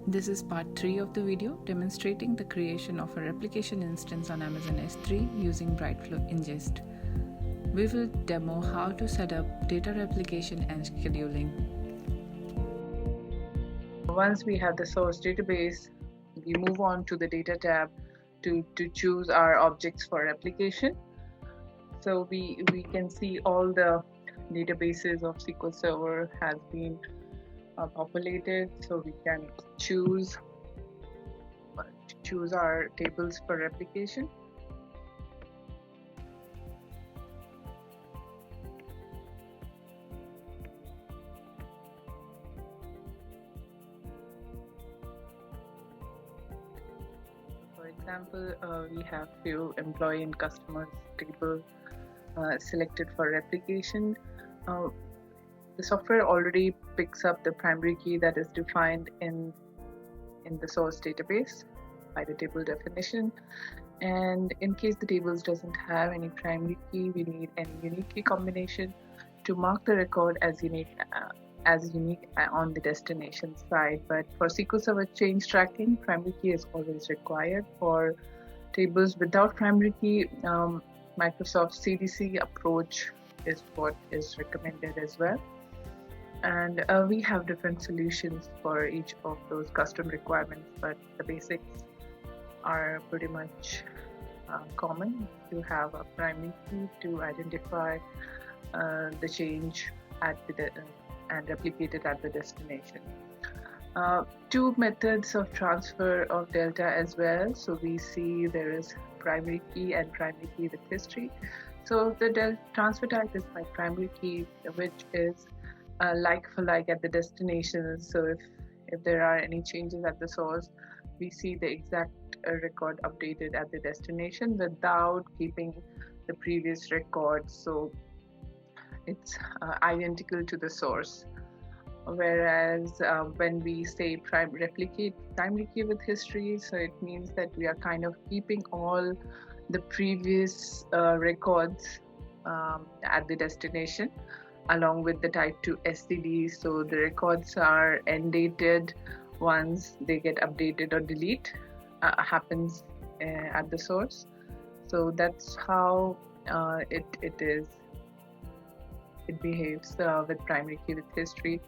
This is part 3 of the video demonstrating the creation of a replication instance on Amazon S3 using BryteFlow Ingest. We will demo how to set up data replication and scheduling. Once we have the source database, we move on to the data tab to choose our objects for replication. So we can see all the databases of SQL Server has been populated, so we can choose our tables for replication. For example, we have few employee and customers table selected for replication. The software already picks up the primary key that is defined in the source database by the table definition, and in case the tables doesn't have any primary key, we need any unique key combination to mark the record as unique on the destination side. But for SQL Server change tracking, primary key is always required. For tables without primary key, Microsoft CDC approach is what is recommended as well. And we have different solutions for each of those custom requirements, but the basics are pretty much common. You have a primary key to identify the change at and replicate it at the destination. Two methods of transfer of delta as well. So we see there is primary key and primary key with history. So the transfer type is by primary key, which is like for like at the destination. So if there are any changes at the source, we see the exact record updated at the destination without keeping the previous records. So it's identical to the source. Whereas when we say replicate primary key with history, so it means that we are kind of keeping all the previous records at the destination along with the type 2 STD. So the records are end dated once they get updated or delete happens at the source. So that's how it behaves with primary key with history.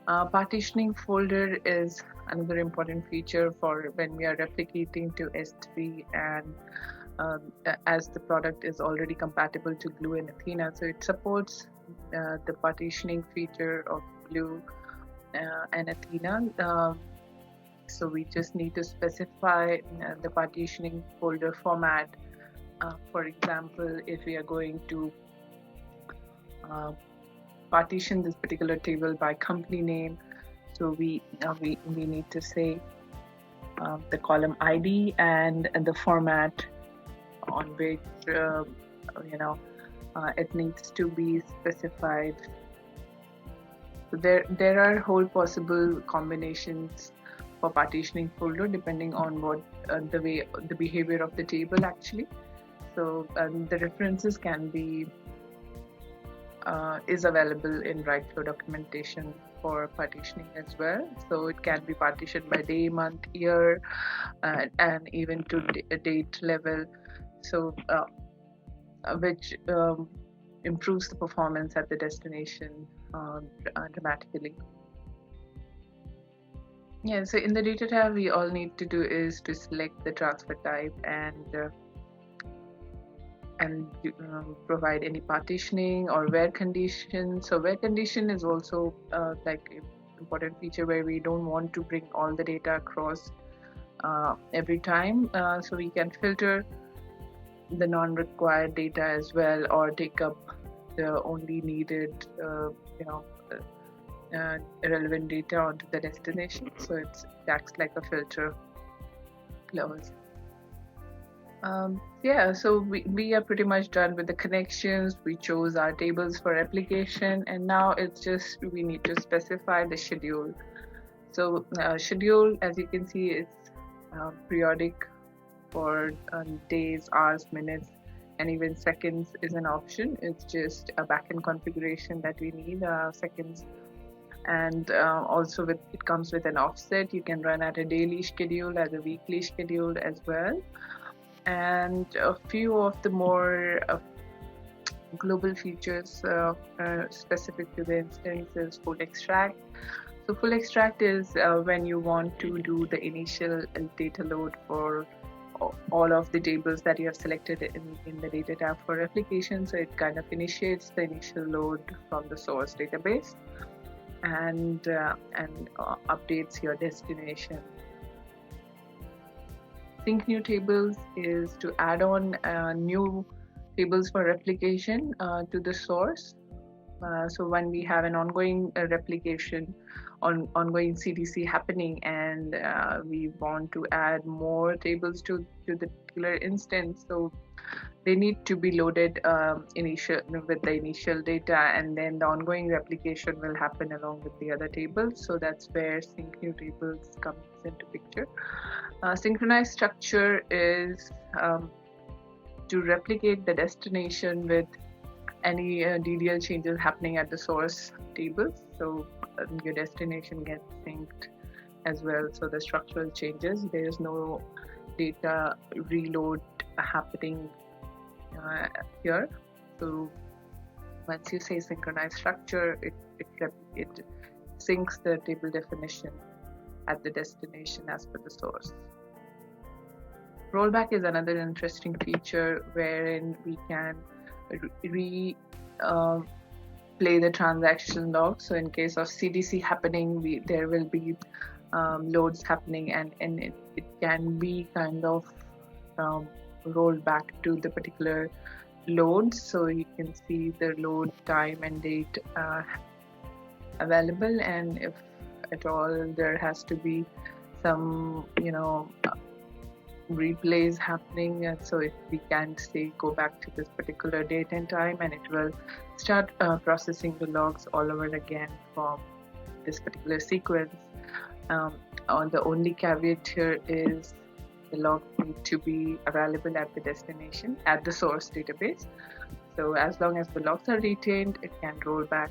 Partitioning folder is another important feature for when we are replicating to S3, and as the product is already compatible to Glue and Athena, so it supports the partitioning feature of Glue and Athena. So we just need to specify the partitioning folder format. For example, if we are going to partition this particular table by company name, so we need to say the column ID and the format on which it needs to be specified. So there are whole possible combinations for partitioning folder depending on what the behavior of the table actually. So the references can be is available in BryteFlow documentation for partitioning as well. So it can be partitioned by day, month, year, and even to date level. So which improves the performance at the destination dramatically. Yeah, so in the data tab, we all need to do is to select the transfer type and provide any partitioning or where condition. So where condition is also like an important feature where we don't want to bring all the data across every time. So we can filter the non-required data as well, or take up the only needed relevant data onto the destination. So it acts like a filter clause. Yeah, so we are pretty much done with the connections. We chose our tables for replication, and now it's just we need to specify the schedule. So schedule, as you can see, it's periodic for days, hours, minutes, and even seconds is an option. It's just a backend configuration that we need. Seconds and also it comes with an offset. You can run at a daily schedule, as a weekly schedule as well. And a few of the more global features specific to the instance is full extract. So full extract is when you want to do the initial data load for all of the tables that you have selected in the data tab for replication. So it kind of initiates the initial load from the source database and updates your destination. Sync new tables is to add on new tables for replication to the source. So when we have an ongoing replication, ongoing CDC happening, and we want to add more tables to the particular instance, so they need to be loaded with the initial data, and then the ongoing replication will happen along with the other tables. So that's where sync new tables comes into picture. Synchronized structure is to replicate the destination with any DDL changes happening at the source tables. So your destination gets synced as well. So the structural changes, there is no data reload happening here. So once you say synchronized structure, it syncs the table definition at the destination as per the source. Rollback is another interesting feature wherein we can play the transaction log. So in case of CDC happening, there will be loads happening, and it can be kind of rolled back to the particular loads. So you can see the load time and date available, and if at all there has to be some replays happening, and so if we can say go back to this particular date and time, and it will start processing the logs all over again from this particular sequence. The only caveat here is the log need to be available at the destination, at the source database. So as long as the logs are retained, it can roll back